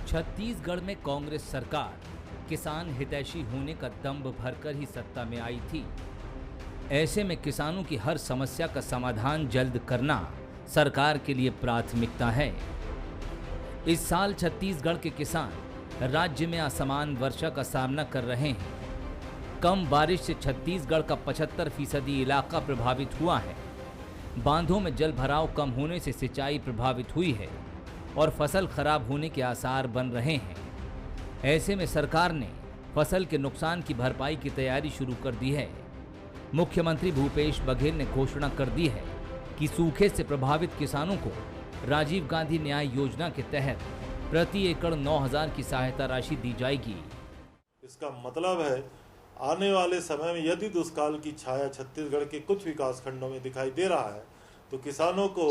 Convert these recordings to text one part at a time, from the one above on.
छत्तीसगढ़ में कांग्रेस सरकार किसान हितैषी होने का दंभ भरकर ही सत्ता में आई थी। ऐसे में किसानों की हर समस्या का समाधान जल्द करना सरकार के लिए प्राथमिकता है। इस साल छत्तीसगढ़ के किसान राज्य में असमान वर्षा का सामना कर रहे हैं। कम बारिश से छत्तीसगढ़ का 75% इलाका प्रभावित हुआ है। बांधों में जल भराव कम होने से सिंचाई प्रभावित हुई है और फसल खराब होने के आसार बन रहे हैं। ऐसे में सरकार ने फसल के नुकसान की भरपाई की तैयारी शुरू कर दी है। मुख्यमंत्री भूपेश बघेल ने घोषणा कर दी है कि सूखे से प्रभावित किसानों को राजीव गांधी न्याय योजना के तहत प्रति एकड़ 9,000 की सहायता राशि दी जाएगी। इसका मतलब है आने वाले समय में यदि दुष्काल की छाया छत्तीसगढ़ के कुछ विकास खंडों में दिखाई दे रहा है तो किसानों को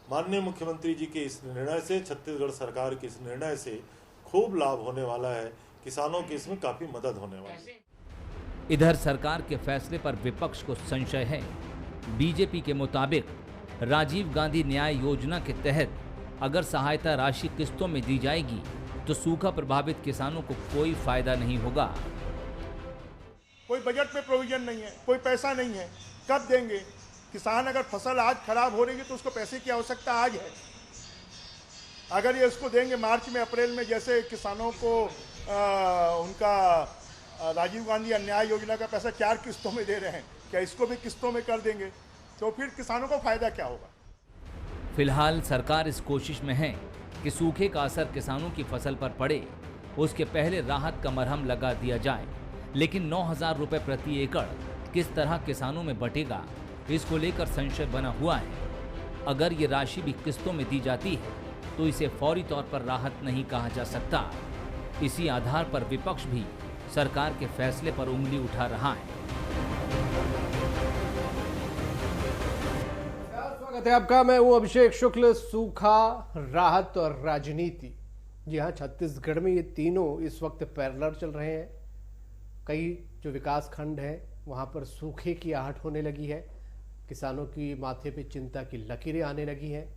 माननीय मुख्यमंत्री जी के इस निर्णय से, छत्तीसगढ़ सरकार के इस निर्णय से खूब लाभ होने वाला है। किसानों की इसमें काफी मदद होने वाली है। इधर सरकार के फैसले पर विपक्ष को संशय है। बीजेपी के मुताबिक राजीव गांधी न्याय योजना के तहत अगर सहायता राशि किस्तों में दी जाएगी तो सूखा प्रभावित किसानों को कोई फायदा नहीं होगा। कोई बजट में प्रोविजन नहीं है, कोई पैसा नहीं है, कब देंगे? किसान अगर फसल आज खराब हो रही है तो उसको पैसे की आवश्यकता आज है। अगर ये उसको देंगे मार्च में, अप्रैल में, जैसे किसानों को उनका राजीव गांधी अन्याय योजना का पैसा 4 किस्तों में दे रहे हैं, क्या इसको भी किस्तों में कर देंगे तो फिर किसानों को फायदा क्या होगा? फिलहाल सरकार इस कोशिश में है कि सूखे का असर किसानों की फसल पर पड़े, उसके पहले राहत का मरहम लगा दिया जाए। लेकिन 9,000 रुपए प्रति एकड़ किस तरह किसानों में बटेगा, इसको लेकर संशय बना हुआ है। अगर ये राशि भी किस्तों में दी जाती है तो इसे फौरी तौर पर राहत नहीं कहा जा सकता। इसी आधार पर विपक्ष भी सरकार के फैसले पर उंगली उठा रहा है। स्वागत है आपका, मैं हूं अभिषेक शुक्ल। सूखा, राहत और राजनीति, जी हाँ, छत्तीसगढ़ में ये तीनों इस वक्त पैरेलल चल रहे हैं। कई जो विकास खंड हैं वहां पर सूखे की आहट होने लगी है। किसानों की माथे पे चिंता की लकीरें आने लगी हैं।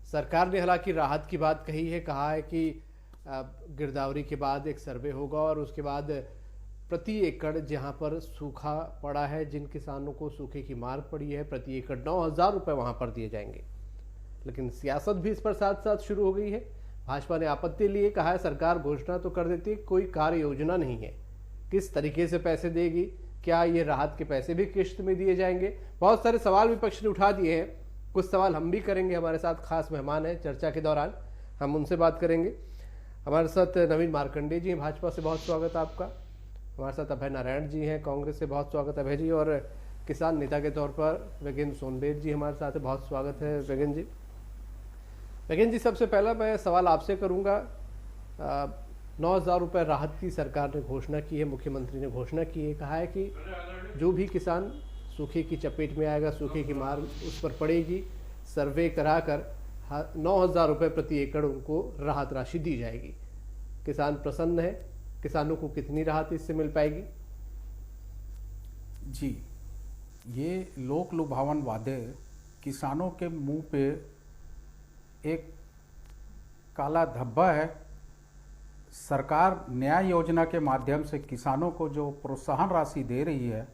सरकार ने हालांकि राहत की बात कही है, कहा है कि गिरदावरी के बाद एक सर्वे होगा और उसके बाद प्रति एकड़ जहां पर सूखा पड़ा है, जिन किसानों को सूखे की मार पड़ी है, प्रति एकड़ 9,000 रुपये वहां पर दिए जाएंगे। लेकिन सियासत भी इस पर साथ साथ शुरू हो गई है। भाजपा ने आपत्ति लिए, कहा है सरकार घोषणा तो कर देती, कोई कार्य योजना नहीं है। किस तरीके से पैसे देगी, क्या ये राहत के पैसे भी किश्त में दिए जाएंगे? बहुत सारे सवाल विपक्ष ने उठा दिए हैं। कुछ सवाल हम भी करेंगे। हमारे साथ खास मेहमान हैं चर्चा के दौरान, हम उनसे बात करेंगे। हमारे साथ नवीन मार्कंडे जी हैं, भाजपा से बहुत स्वागत है आपका। हमारे साथ अभय नारायण जी हैं, कांग्रेस से बहुत स्वागत है अभय जी। और किसान नेता के तौर पर वेगेन सोनबेर जी हमारे साथ है, बहुत स्वागत है वेगेन जी। वेगेन जी, सबसे पहला मैं सवाल आपसे करूँगा। 9,000 रुपये राहत की सरकार ने घोषणा की है, मुख्यमंत्री ने घोषणा की है, कहा है कि जो भी किसान सूखे की चपेट में आएगा, सूखे की मार उस पर पड़ेगी, सर्वे कराकर 9,000 रुपये प्रति एकड़ उनको राहत राशि दी जाएगी। किसान प्रसन्न है। किसानों को कितनी राहत इससे मिल पाएगी? जी, ये लोक लुभावन वादे किसानों के मुंह पे एक काला धब्बा है। सरकार न्याय योजना के माध्यम से किसानों को जो प्रोत्साहन राशि दे रही है,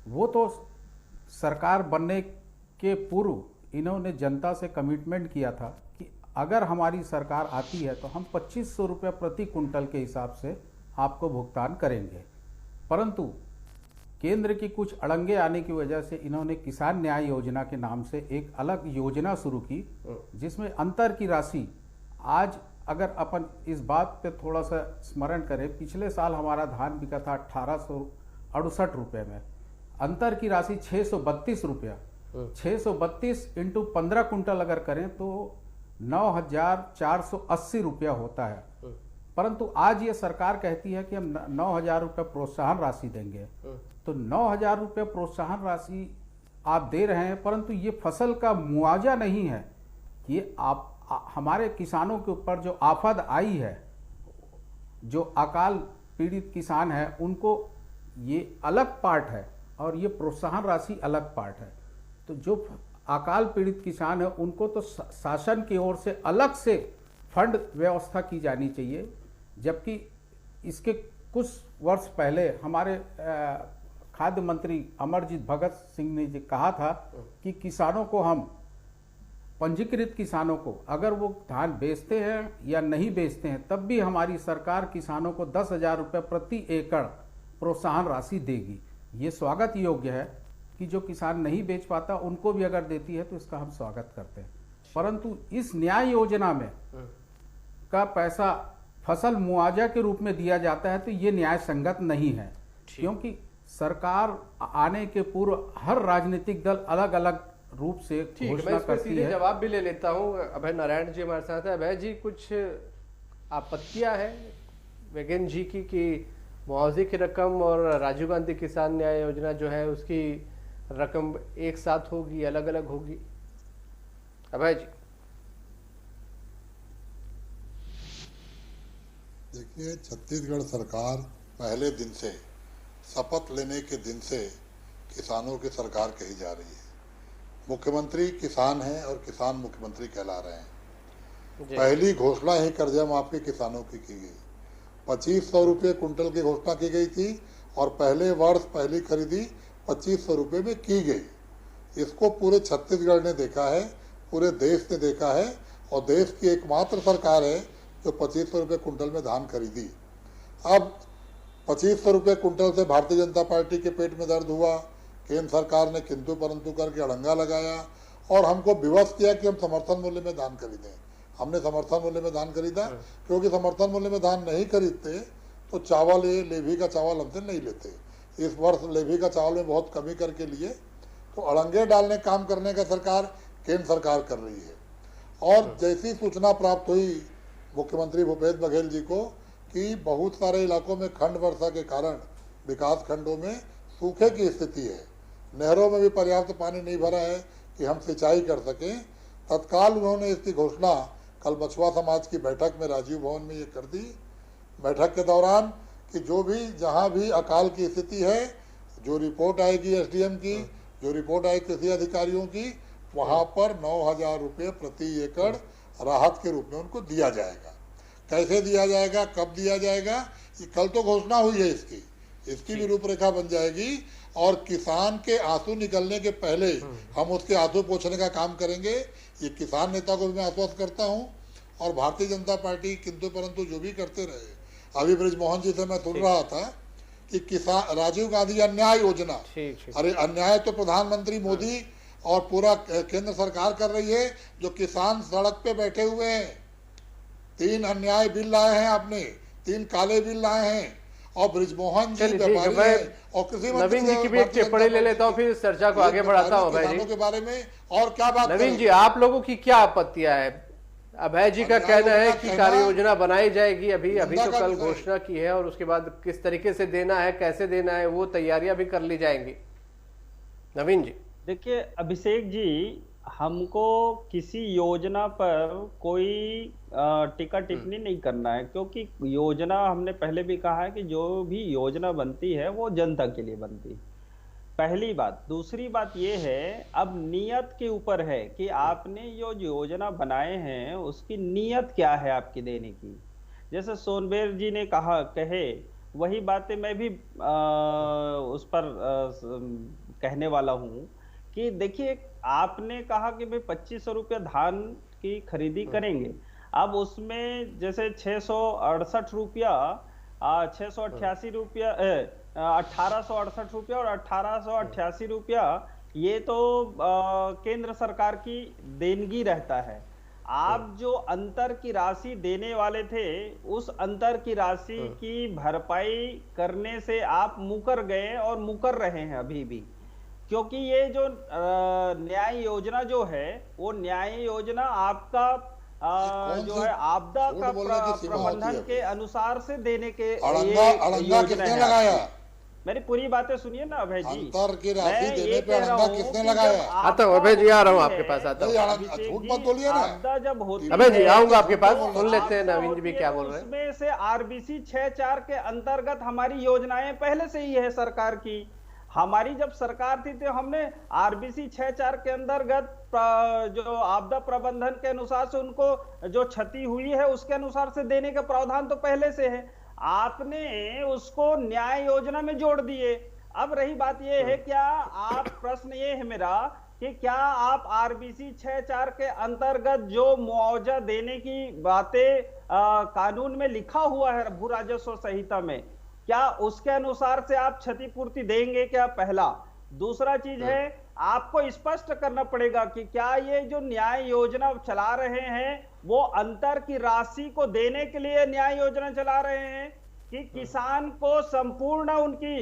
वो तो सरकार बनने के पूर्व इन्होंने जनता से कमिटमेंट किया था कि अगर हमारी सरकार आती है तो हम 2,500 रुपये प्रति कुंटल के हिसाब से आपको भुगतान करेंगे। परंतु केंद्र की कुछ अड़ंगे आने की वजह से इन्होंने किसान न्याय योजना के नाम से एक अलग योजना शुरू की, जिसमें अंतर की राशि आज, अगर अपन इस बात पे थोड़ा सा स्मरण करें, पिछले साल हमारा धान बिका था 1,868 रुपये में, अंतर की राशि 632 रुपया। 632 इंटू 15 कुंटल अगर करें तो 9,480 रुपया होता है। परंतु आज ये सरकार कहती है कि हम 9,000 रुपये प्रोत्साहन राशि देंगे। तो 9,000 रुपये प्रोत्साहन राशि आप दे रहे हैं, परंतु ये फसल का मुआवजा नहीं है। ये आप हमारे किसानों के ऊपर जो आफत आई है, जो अकाल पीड़ित किसान है, उनको ये अलग पार्ट है और ये प्रोत्साहन राशि अलग पार्ट है। तो जो अकाल पीड़ित किसान है उनको तो शासन की ओर से अलग से फंड व्यवस्था की जानी चाहिए, जबकि इसके कुछ वर्ष पहले हमारे खाद्य मंत्री अमरजीत भगत सिंह ने कहा था कि किसानों को हम, पंजीकृत किसानों को, अगर वो धान बेचते हैं या नहीं बेचते हैं तब भी हमारी सरकार किसानों को 10,000 रुपये प्रति एकड़ प्रोत्साहन राशि देगी। ये स्वागत योग्य है कि जो किसान नहीं बेच पाता उनको भी अगर देती है तो इसका हम स्वागत करते हैं। परंतु इस न्याय योजना में का पैसा फसल मुआवजा के रूप में दिया जाता है तो ये न्याय संगत नहीं है, क्योंकि सरकार आने के पूर्व हर राजनीतिक दल अलग अलग रूप से घोषणा करती है। जवाब भी ले लेता हूं। अभय नारायण जी हमारे साथ है। अभय जी, कुछ आपत्तियां हैं वेगन जी की कि मुआवजे की रकम और राजीव गांधी किसान न्याय योजना जो है उसकी रकम एक साथ होगी, अलग अलग होगी? अभय जी। देखिए, छत्तीसगढ़ सरकार पहले दिन से, शपथ लेने के दिन से किसानों की सरकार कही जा रही है। मुख्यमंत्री किसान हैं और किसान मुख्यमंत्री कहला रहे हैं। पहली घोषणा ही कर्जा माफी किसानों की गई। 2500 रुपये कुंटल की घोषणा की गई थी और पहले वर्ष पहली खरीदी 2500 रुपये में की गई। इसको पूरे छत्तीसगढ़ ने देखा है, पूरे देश ने देखा है और देश की एकमात्र सरकार है जो 2500 रुपये कुंटल में धान खरीदी। अब 2500 रुपये कुंटल से भारतीय जनता पार्टी के पेट में दर्द हुआ। केंद्र सरकार ने किंतु परंतु करके अड़ंगा लगाया और हमको विवश किया कि हम समर्थन मूल्य में धान खरीदें। हमने समर्थन मूल्य में धान खरीदा, क्योंकि समर्थन मूल्य में धान नहीं खरीदते तो चावल, ये लेवी का चावल हमसे नहीं लेते। इस वर्ष लेवी का चावल में बहुत कमी करके लिए, तो अड़ंगे डालने काम करने का सरकार केंद्र सरकार कर रही है। और जैसी सूचना प्राप्त हुई मुख्यमंत्री भूपेश बघेल जी को कि बहुत सारे इलाकों में खंड वर्षा के कारण विकास खंडों में सूखे की स्थिति है, नहरों में भी पर्याप्त पानी नहीं भरा है कि हम सिंचाई कर सकें, तत्काल उन्होंने इसकी घोषणा कल मछुआ समाज की बैठक में राजीव भवन में ये कर दी। बैठक के दौरान कि जो भी जहां भी अकाल की स्थिति है, जो रिपोर्ट आएगी एसडीएम की, जो रिपोर्ट आएगी कृषि अधिकारियों की, वहां पर 9,000 रुपये प्रति एकड़ राहत के रूप में उनको दिया जाएगा। कैसे दिया जाएगा, कब दिया जाएगा, ये कल तो घोषणा हुई है इसकी भी रूपरेखा बन जाएगी। और किसान के आंसू निकलने के पहले हम उसके आंसू पोंछने का काम करेंगे, ये किसान नेता को भी मैं आश्वस्त करता हूँ। और भारतीय जनता पार्टी किंतु परंतु जो भी करते रहे। अभी बृजमोहन जी से मैं सुन रहा था कि किसान राजीव गांधी अन्याय योजना, अरे अन्याय तो प्रधानमंत्री मोदी और पूरा केंद्र सरकार कर रही है। जो किसान सड़क पे बैठे हुए हैं, 3 अन्याय बिल लाए हैं आपने, 3 काले बिल लाए हैं। और बृजमोहन जी व्यापारी हैं और कृषि मंत्री। नवीन जी की भी एक टिप्पणी ले लेता हूँ, फिर चर्चा को आगे बढ़ाता हूँ। अभय जी के बारे में और क्या बात, नवीन जी आप लोगों की क्या आपत्तियां है? अभय जी का कहना है कि कार्य योजना बनाई जाएगी, अभी तो कल घोषणा की है और उसके बाद किस तरीके से देना है, कैसे देना है, वो तैयारियां भी कर ली जाएंगी। नवीन जी। देखिए अभिषेक जी, हमको किसी योजना पर कोई टीका टिप्पणी नहीं करना है, क्योंकि योजना हमने पहले भी कहा है कि जो भी योजना बनती है वो जनता के लिए बनती है, पहली बात। दूसरी बात ये है, अब नियत के ऊपर है कि आपने जो योजना बनाए हैं उसकी नियत क्या है आपकी देने की। जैसे सोनबेर जी ने कहे वही बातें मैं भी उस पर कहने वाला हूँ कि देखिए, आपने कहा कि भाई 2500 रुपये धान की खरीदी करेंगे। अब उसमें जैसे 668 रुपया, 688 रुपया, 1868 रुपया और 1888 रुपया, ये तो केंद्र सरकार की देनगी रहता है। आप जो अंतर की राशि देने वाले थे, उस अंतर की राशि की भरपाई करने से आप मुकर गए और मुकर रहे हैं अभी भी, क्योंकि ये जो न्याय योजना जो है वो न्याय योजना आपका जो है आपदा का प्रबंधन के अनुसार से देने के योजना है। मेरी पूरी बातें सुनिए ना अभय जी। अंतर की राशि देने पे अड़ंगा किसने लगाया? आता हूँ अभय जी, आ रहा हूँ आपके पास, आता हूँ। झूठ मत बोलिए ना। आपदा जब होती है, अभय जी आऊंगा आपके पास, सुन लेते हैं नवीन जी भी क्या बोल रहे हैं। उसमें से आरबीसी 6.4 के अंतर्गत हमारी योजनाएं पहले से ही है सरकार की। हमारी जब सरकार थी तो हमने आरबीसी 6-4 के अंतर्गत जो आपदा प्रबंधन के अनुसार से उनको जो क्षति हुई है उसके अनुसार से देने का प्रावधान तो पहले से है, आपने उसको न्याय योजना में जोड़ दिए। अब रही बात यह है, क्या आप, प्रश्न ये है मेरा कि क्या आप आरबीसी 6-4 के अंतर्गत जो मुआवजा देने की बातें कानून में लिखा हुआ है भू राजस्व संहिता में, क्या उसके अनुसार से आप क्षतिपूर्ति देंगे क्या? पहला। दूसरा चीज है, आपको स्पष्ट करना पड़ेगा कि क्या ये जो न्याय योजना चला रहे हैं वो अंतर की राशि को देने के लिए न्याय योजना चला रहे हैं कि किसान को संपूर्ण उनकी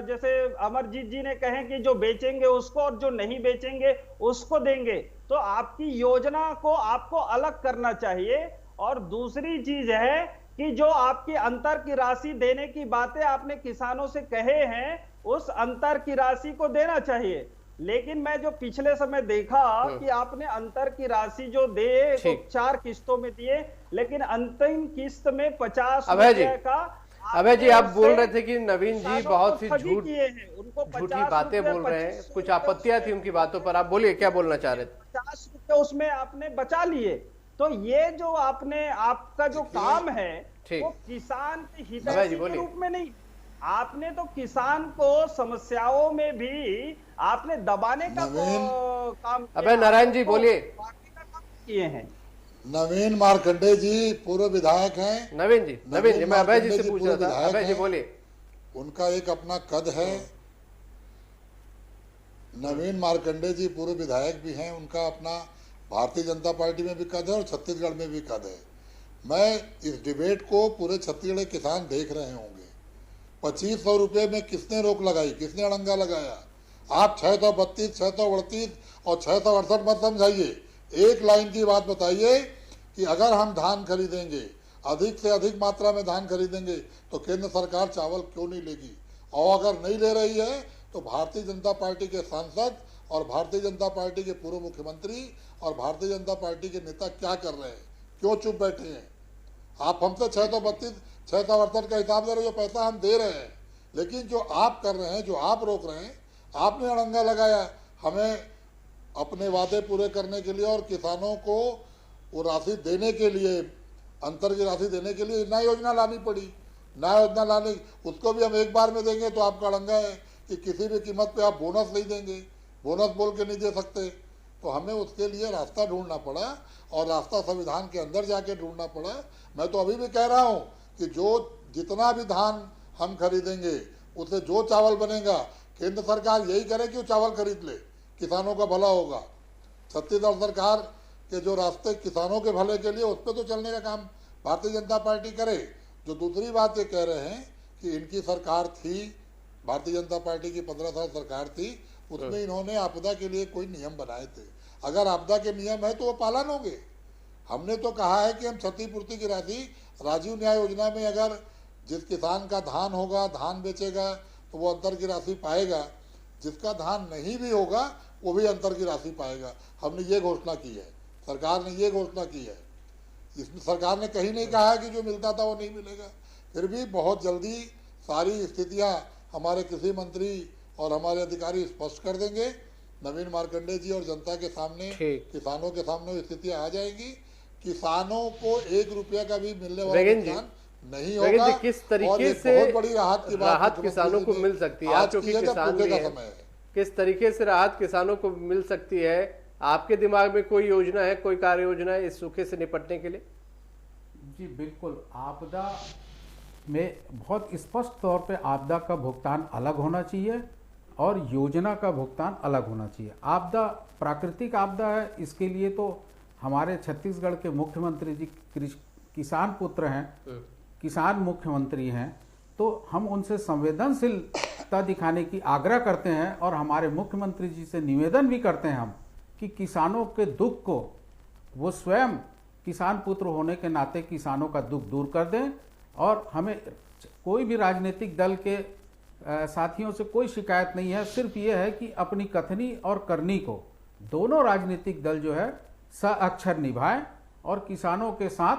जैसे अमरजीत जी ने कहे कि जो बेचेंगे उसको और जो नहीं बेचेंगे उसको देंगे। तो आपकी योजना को आपको अलग करना चाहिए। और दूसरी चीज है कि जो आपकी अंतर की राशि देने की बातें आपने किसानों से कहे हैं, उस अंतर की राशि को देना चाहिए। लेकिन मैं जो पिछले समय देखा कि आपने अंतर की राशि जो दे तो 4 किस्तों में दिए, लेकिन अंतिम किस्त में 50 रुपए का। अभय जी, आप बोल रहे थे कि नवीन जी बहुत सी झूठी बातें बोल रहे हैं, कुछ आपत्तियां थी उनकी बातों पर। आप बोलिए, क्या बोलना चाह रहे थे? 50 रुपए उसमें आपने बचा लिए। तो ये जो आपका जो काम है वो किसान के हित के रूप में नहीं, आपने तो किसान को समस्याओं में भी आपने दबाने का काम। अबे नारायण जी बोलिए। किए हैं। नवीन मार्कंडे जी पूर्व विधायक हैं। नवीन जी, मैं अभय जी से पूछ रहा था। अभय जी बोलिए। उनका एक अपना कद है। नवीन मार्कंडे जी पूर्व विधायक भी हैं, उनका अपना भारतीय जनता पार्टी में भी कद है और छत्तीसगढ़ में भी कद है। मैं इस डिबेट को पूरे छत्तीसगढ़ के किसान देख रहे होंगे। 2500 रुपये में किसने रोक लगाई, किसने अड़ंगा लगाया? आप 632, 638 और 668 मत समझाइए। एक लाइन की बात बताइए कि अगर हम धान खरीदेंगे, अधिक से अधिक मात्रा में धान खरीदेंगे, तो केंद्र सरकार चावल क्यों नहीं लेगी? और अगर नहीं ले रही है तो भारतीय जनता पार्टी के सांसद और भारतीय जनता पार्टी के पूर्व मुख्यमंत्री और भारतीय जनता पार्टी के नेता क्या कर रहे हैं? क्यों चुप बैठे हैं? आप हमसे 632, 668 का हिसाब दे रहे हो, जो पैसा हम दे रहे हैं, लेकिन जो आप कर रहे हैं, जो आप रोक रहे हैं, आपने अड़ंगा लगाया हमें अपने वादे पूरे करने के लिए और किसानों को वो राशि देने के लिए, अंतर की राशि देने के लिए नई योजना लानी पड़ी। नया योजना लाने, उसको भी हम एक बार में देंगे तो आपका अड़ंगा है कि किसी भी कीमत पे आप बोनस नहीं देंगे, बोनस बोल के नहीं दे सकते। तो हमें उसके लिए रास्ता ढूंढना पड़ा और रास्ता संविधान के अंदर जाके ढूंढना पड़ा। मैं तो अभी भी कह रहा हूँ कि जो जितना भी धान हम खरीदेंगे उससे जो चावल बनेगा, केंद्र सरकार यही करे कि वो चावल खरीद ले, किसानों का भला होगा। छत्तीसगढ़ सरकार के जो रास्ते किसानों के भले के लिए, उस पर तो चलने का काम भारतीय जनता पार्टी करे। जो दूसरी बात ये कह रहे हैं कि इनकी सरकार थी, भारतीय जनता पार्टी की 15 साल सरकार थी, उसमें इन्होंने आपदा के लिए कोई नियम बनाए थे। अगर आपदा के नियम है तो वो पालन होंगे। हमने तो कहा है कि हम क्षतिपूर्ति की राशि राजीव न्याय योजना में, अगर जिस किसान का धान होगा, धान बेचेगा, तो वो अंतर की राशि पाएगा। जिसका धान नहीं भी होगा वो भी अंतर की राशि पाएगा। हमने ये घोषणा की है, सरकार ने ये घोषणा की है। इसमें सरकार ने कहीं नहीं कहा है कि जो मिलता था वो नहीं मिलेगा। फिर भी बहुत जल्दी सारी स्थितियां हमारे कृषि मंत्री और हमारे अधिकारी स्पष्ट कर देंगे। नवीन मार्कंडे जी और जनता के सामने, किसानों के सामने स्थितियां आ जाएगी। किसानों को 1 रुपया का भी मिलने वाला नुकसान नहीं होगा। किस तरीके से बहुत बड़ी राहत किसानों को मिल सकती है, क्योंकि किसान भी है, किस तरीके से राहत किसानों को मिल सकती है? आपके दिमाग में कोई योजना है, कोई कार्य योजना है इस सूखे से निपटने के लिए? जी बिल्कुल। आपदा में बहुत स्पष्ट तौर पे आपदा का भुगतान अलग होना चाहिए और योजना का भुगतान अलग होना चाहिए। आपदा प्राकृतिक आपदा है, इसके लिए तो हमारे छत्तीसगढ़ के मुख्यमंत्री जी किसान पुत्र हैं, किसान मुख्यमंत्री हैं, तो हम उनसे संवेदनशीलता दिखाने की आग्रह करते हैं और हमारे मुख्यमंत्री जी से निवेदन भी करते हैं हम कि किसानों के दुख को वो स्वयं किसान पुत्र होने के नाते किसानों का दुख दूर कर दें। और हमें कोई भी राजनीतिक दल के साथियों से कोई शिकायत नहीं है, सिर्फ ये है कि अपनी कथनी और करनी को दोनों राजनीतिक दल जो है सअक्षर निभाएं और किसानों के साथ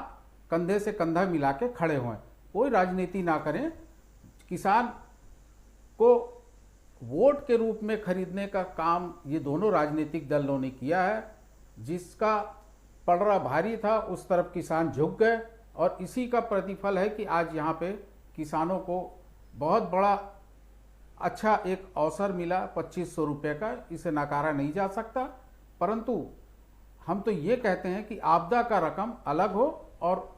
कंधे से कंधा मिला के खड़े हों, कोई राजनीति ना करें। किसान को वोट के रूप में खरीदने का काम ये दोनों राजनीतिक दलों ने किया है। जिसका पलड़ा भारी था उस तरफ किसान झुक गए और इसी का प्रतिफल है कि आज यहाँ पे किसानों को बहुत बड़ा अच्छा एक अवसर मिला 2500 रुपये का, इसे नकारा नहीं जा सकता। परंतु हम तो ये कहते हैं कि आपदा का रकम अलग हो और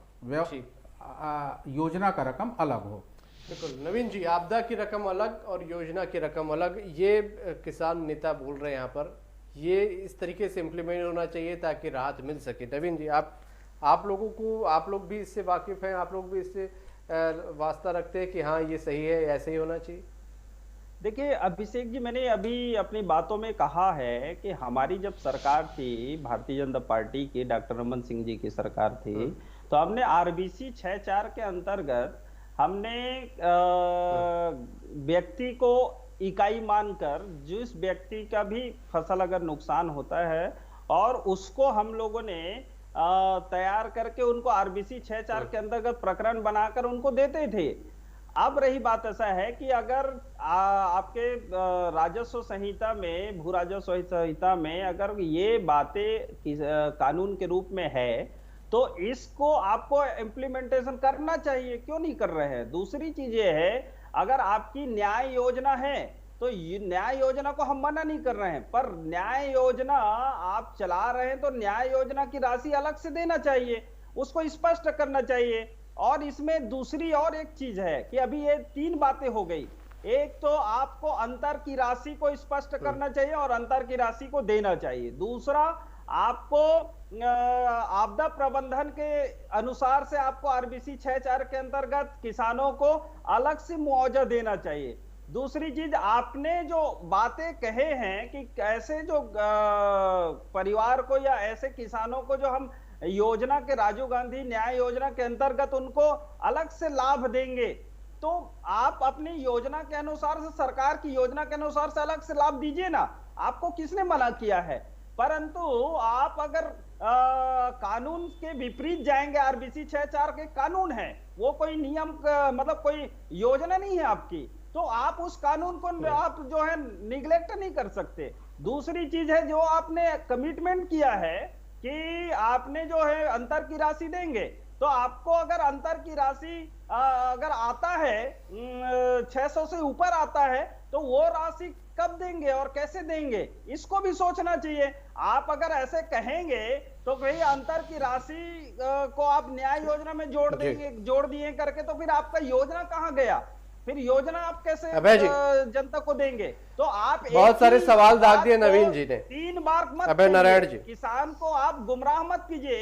योजना का रकम अलग हो। बिल्कुल नवीन जी, आपदा की रकम अलग और योजना की रकम अलग, ये किसान नेता बोल रहे हैं यहाँ पर, ये इस तरीके से इम्प्लीमेंट होना चाहिए ताकि राहत मिल सके। नवीन जी, आप लोगों को, आप लोग भी इससे वाकिफ हैं, आप लोग भी इससे वास्ता रखते हैं कि हाँ ये सही है, ऐसे ही होना चाहिए? देखिए अभिषेक जी, मैंने अभी अपनी बातों में कहा है कि हमारी जब सरकार थी, भारतीय जनता पार्टी की, डॉक्टर रमन सिंह जी की सरकार थी, तो हमने आरबीसी 6-4 के अंतर्गत हमने व्यक्ति को इकाई मानकर, जिस व्यक्ति का भी फसल अगर नुकसान होता है और उसको हम लोगों ने तैयार करके उनको आरबीसी 6-4 के अंतर्गत प्रकरण बनाकर उनको देते थे। अब रही बात ऐसा है कि अगर आपके राजस्व संहिता में, भू राजस्व संहिता में अगर ये बातें कानून के रूप में है तो इसको आपको इम्प्लीमेंटेशन करना चाहिए, क्यों नहीं कर रहे हैं? दूसरी चीज ये है, अगर आपकी न्याय योजना है तो न्याय योजना को हम मना नहीं कर रहे हैं, पर न्याय योजना आप चला रहे हैं तो न्याय योजना की राशि अलग से देना चाहिए, उसको स्पष्ट करना चाहिए। और इसमें दूसरी और एक चीज है कि अभी ये 3 बातें हो गई। एक तो आपको अंतर की राशि को स्पष्ट करना चाहिए और अंतर की राशि को देना चाहिए। दूसरा, आपको आपदा प्रबंधन के अनुसार से आपको आरबीसी 6-4 के अंतर्गत किसानों को अलग से मुआवजा देना चाहिए। दूसरी चीज, आपने जो बातें कहे हैं कि ऐसे जो परिवार को या ऐसे किसानों को जो हम योजना के, राजीव गांधी न्याय योजना के अंतर्गत उनको अलग से लाभ देंगे, तो आप अपनी योजना के अनुसार से, सरकार की योजना के अनुसार से अलग से लाभ दीजिए ना, आपको किसने मना किया है? परंतु आप अगर कानून के विपरीत जाएंगे, आरबीसी 6-4 के कानून है, वो कोई नियम मतलब कोई योजना नहीं है आपकी, तो आप उस कानून को आप जो है निगलेक्ट नहीं कर सकते। दूसरी चीज है, जो आपने कमिटमेंट किया है कि आपने जो है अंतर की राशि देंगे, तो आपको अगर अंतर की राशि अगर आता है 600 से ऊपर आता है तो वो राशि कब देंगे और कैसे देंगे, इसको भी सोचना चाहिए। आप अगर ऐसे कहेंगे तो भाई अंतर की राशि को आप न्याय योजना में जोड़ देंगे, जोड़ दिए करके, तो फिर आपका योजना कहां गया? फिर योजना आप कैसे जनता को देंगे? तो आप बहुत सारे सवाल दाग दिए नवीन जी ने, 3 बार मत अभय नारायण जी, किसान को आप गुमराह मत कीजिए।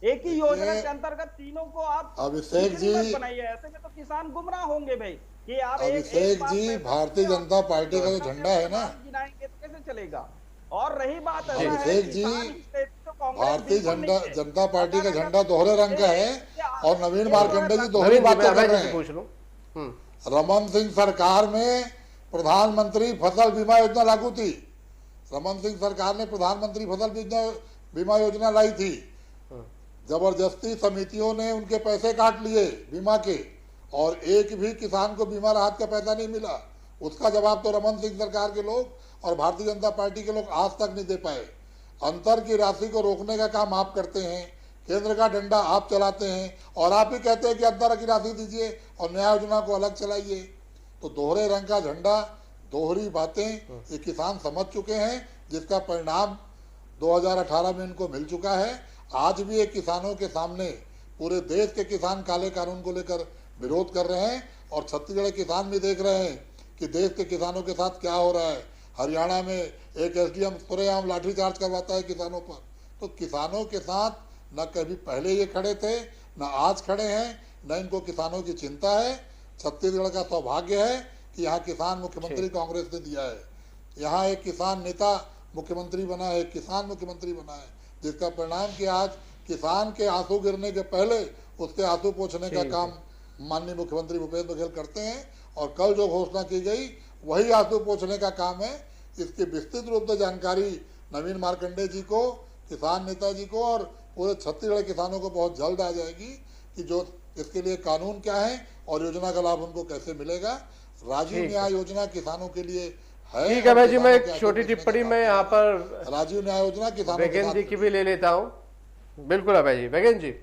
एक ही योजना के अंतर्गत तीनों को आप अभिषेक जी बनाइए, ऐसे में तो किसान गुमराह होंगे भाई कि आप अभिषेक जी, भारतीय जनता पार्टी का जो झंडा है ना, गिनाएंगे तो कैसे चलेगा? और रही बात अभिषेक जी, भारतीय जनता पार्टी का झंडा दोहरे रंग का है और नवीन मार्कंडे जी दोहरी बातें कर रहे हैं। रमन सिंह सरकार में प्रधानमंत्री फसल बीमा योजना लागू थी। रमन सिंह सरकार ने प्रधानमंत्री फसल बीमा योजना लाई थी। जबरदस्ती समितियों ने उनके पैसे काट लिए बीमा के, और एक भी किसान को बीमा राहत का पैसा नहीं मिला। उसका जवाब तो रमन सिंह सरकार के लोग और भारतीय जनता पार्टी के लोग आज तक नहीं दे पाए। अंतर की राशि को रोकने का काम आप करते हैं, केंद्र का डंडा आप चलाते हैं, और आप ही कहते हैं कि अंतर की राशि दीजिए और न्याय योजना को अलग चलाइए। तो दोहरे रंग का झंडा, दोहरी बातें ये किसान समझ चुके हैं, जिसका परिणाम 2018 में इनको मिल चुका है। आज भी ये किसानों के सामने पूरे देश के किसान काले कानून को लेकर विरोध कर रहे हैं, और छत्तीसगढ़ के किसान भी देख रहे हैं कि देश के किसानों के साथ क्या हो रहा है। हरियाणा में एक एसडीएम खुलेआम लाठीचार्ज करवाता है किसानों पर। तो किसानों के साथ न कभी पहले ये खड़े थे, न आज खड़े हैं, न इनको किसानों की चिंता है। छत्तीसगढ़ का सौभाग्य है कि यहाँ किसान मुख्यमंत्री कांग्रेस ने दिया है। यहाँ एक किसान नेता मुख्यमंत्री बना है, किसान मुख्यमंत्री बना है, जिसका परिणाम कि आज किसान के आंसू गिरने के पहले उसके आंसू पोंछने का काम माननीय मुख्यमंत्री भूपेश बघेल करते हैं। और कल जो घोषणा की गई वही आंसू पोंछने का काम है। इसकी विस्तृत रूप से जानकारी नवीन मार्कंडे जी को, किसान नेता जी को और पूरे छत्तीसगढ़ किसानों को बहुत जल्द आ जाएगी कि जो इसके लिए कानून क्या है और योजना का लाभ उनको कैसे मिलेगा। राजीव न्याय योजना किसानों के लिए है। ठीक है भाई जी, मैं एक किसानों के छोटी आगे टिप्पणी बढ़ने मैं का यहाँ काम पर राजीव न्याय योजना किसानों के वैगन साथ जी की भी ले लेता हूँ। बिल्कुल अभय जी, वैगन जी,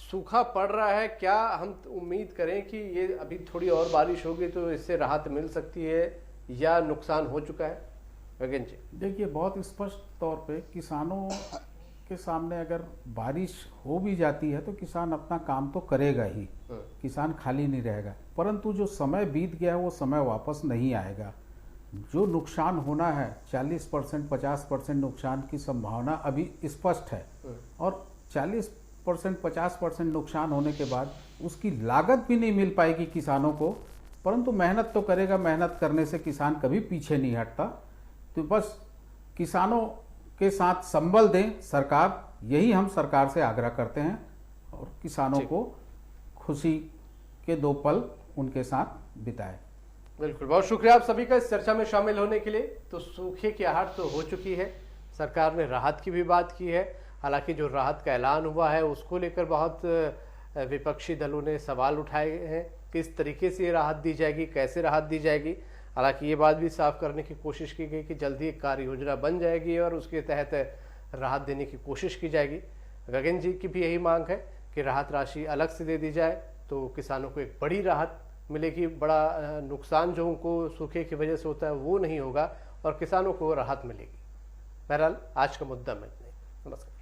सूखा पड़ रहा है, क्या हम उम्मीद करें कि ये अभी थोड़ी और बारिश होगी तो इससे राहत मिल सकती है या नुकसान हो चुका है? वैगन जी देखिए, बहुत स्पष्ट तौर पे किसानों के सामने अगर बारिश हो भी जाती है तो किसान अपना काम तो करेगा ही, किसान खाली नहीं रहेगा, परंतु जो समय बीत गया है वो समय वापस नहीं आएगा। जो नुकसान होना है 40% 50% नुकसान की संभावना अभी स्पष्ट है, और 40% 50% नुकसान होने के बाद उसकी लागत भी नहीं मिल पाएगी किसानों को, परंतु मेहनत तो करेगा। मेहनत करने से किसान कभी पीछे नहीं हटता। तो बस किसानों के साथ संबल दें सरकार, यही हम सरकार से आग्रह करते हैं, और किसानों को खुशी के 2 पल उनके साथ बिताएं। बिल्कुल, बहुत शुक्रिया आप सभी का इस चर्चा में शामिल होने के लिए। तो सूखे की आहट तो हो चुकी है, सरकार ने राहत की भी बात की है। हालांकि जो राहत का ऐलान हुआ है उसको लेकर बहुत विपक्षी दलों ने सवाल उठाए हैं, किस तरीके से ये राहत दी जाएगी, कैसे राहत दी जाएगी। हालांकि ये बात भी साफ करने की कोशिश की गई कि जल्दी एक कार्य योजना बन जाएगी और उसके तहत राहत देने की कोशिश की जाएगी। गगन जी की भी यही मांग है कि राहत राशि अलग से दे दी जाए तो किसानों को एक बड़ी राहत मिलेगी, बड़ा नुकसान जो उनको सूखे की वजह से होता है वो नहीं होगा और किसानों को राहत मिलेगी। बहरहाल आज का मुद्दा में इतना ही। नमस्कार।